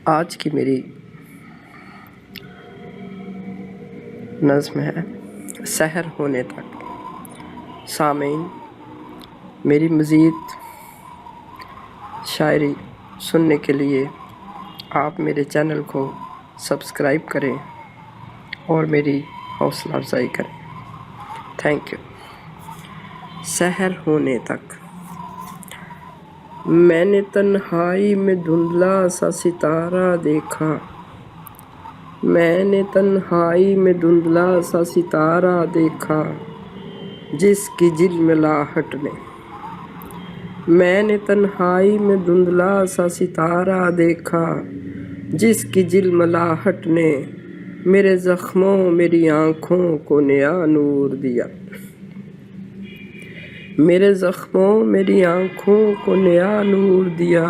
آج کی میری نظم ہے سحر ہونے تک۔ سامعین، میری مزید شاعری سننے کے لیے آپ میرے چینل کو سبسکرائب کریں اور میری حوصلہ افزائی کریں۔ Thank you. سحر ہونے تک۔ میں نے تنہائی میں دھندلا سا ستارہ دیکھا، میں نے تنہائی میں دھندلا سا ستارہ دیکھا، جس کی جھلملاہٹ نے، میں نے تنہائی میں دھندلا سا ستارہ دیکھا، جس کی جھلملاہٹ نے میرے زخموں میری آنکھوں کو نیا نور دیا، میرے زخموں میری آنکھوں کو نیا نور دیا،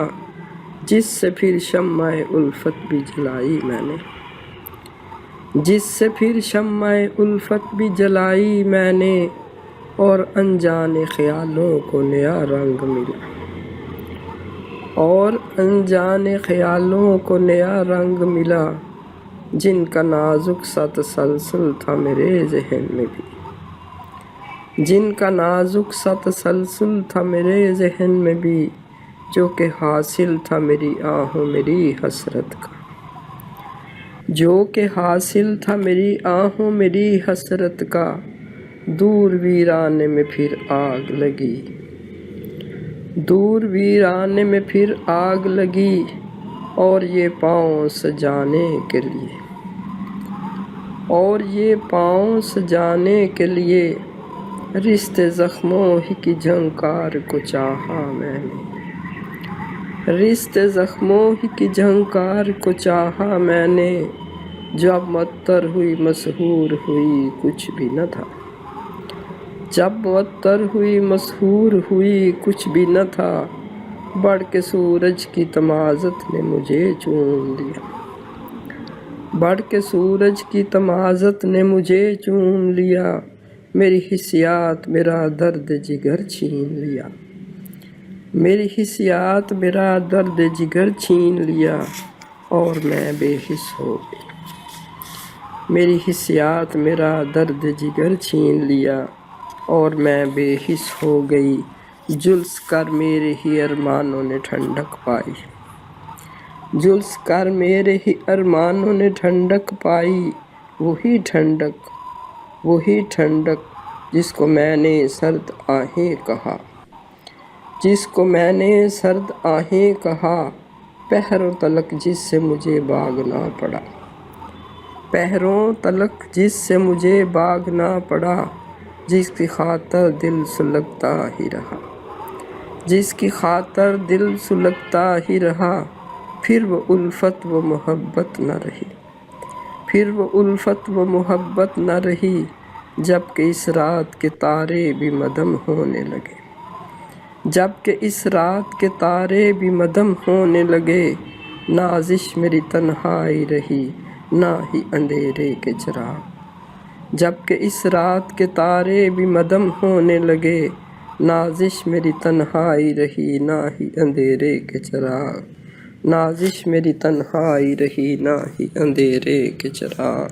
جس سے پھر شمع الفت بھی جلائی میں نے، جس سے پھر شمع الفت بھی جلائی میں نے، اور انجانے خیالوں کو نیا رنگ ملا، اور انجانے خیالوں کو نیا رنگ ملا، جن کا نازک سا تسلسل تھا میرے ذہن میں بھی، جن کا نازک سا تسلسل تھا میرے ذہن میں بھی، جو کہ حاصل تھا میری آہوں میری حسرت کا، جو کہ حاصل تھا میری آہوں میری حسرت کا، دور ویرانے میں پھر آگ لگی، دور ویرانے میں پھر آگ لگی، اور یہ پاؤں سجانے کے لیے، اور یہ پاؤں سجانے کے لیے، رشتے زخموں ہی کی جھنکار کو چاہا میں نے، رشتے زخموں ہی کی جھنکار کو چاہا میں نے، جب معطر ہوئی مسحور ہوئی کچھ بھی نہ تھا، جب معطر ہوئی مسحور ہوئی کچھ بھی نہ تھا، بڑھ کے سورج کی تمازت نے مجھے چوم لیا، بڑھ کے سورج کی تمازت نے مجھے چوم لیا، میری حسیات میرا درد جگر چھین لیا، میری حسیات میرا درد جگر چھین لیا، اور میں بے حس ہو گئی، میری حسیات میرا درد جگر چھین لیا، اور میں بے حس ہو گئی، جلس کر میرے ہی ارمانوں نے ٹھنڈک پائی، جلس کر میرے ہی ارمانوں نے ٹھنڈک پائی، وہی ٹھنڈک، وہی ٹھنڈک جس کو میں نے سرد آہیں کہا، جس کو میں نے سرد آہیں کہا، پہروں تلک جس سے مجھے بھاگنا پڑا، پہروں تلک جس سے مجھے بھاگنا پڑا، جس کی خاطر دل سلگتا ہی رہا، جس کی خاطر دل سلگتا ہی رہا، پھر وہ الفت و محبت نہ رہی، پھر وہ الفت و محبت نہ رہی، جب کہ اس رات کے تارے بھی مدھم ہونے لگے، جب کہ اس رات کے تارے بھی مدھم ہونے لگے، نازش میری تنہائی رہی نہ ہی اندھیرے کے چراغ، جب کہ اس رات کے تارے بھی مدھم ہونے لگے، نازش میری تنہائی رہی نہ ہی اندھیرے کے چراغ، نازش میری تنہائی رہی نہ ہی اندھیرے کے چراغ۔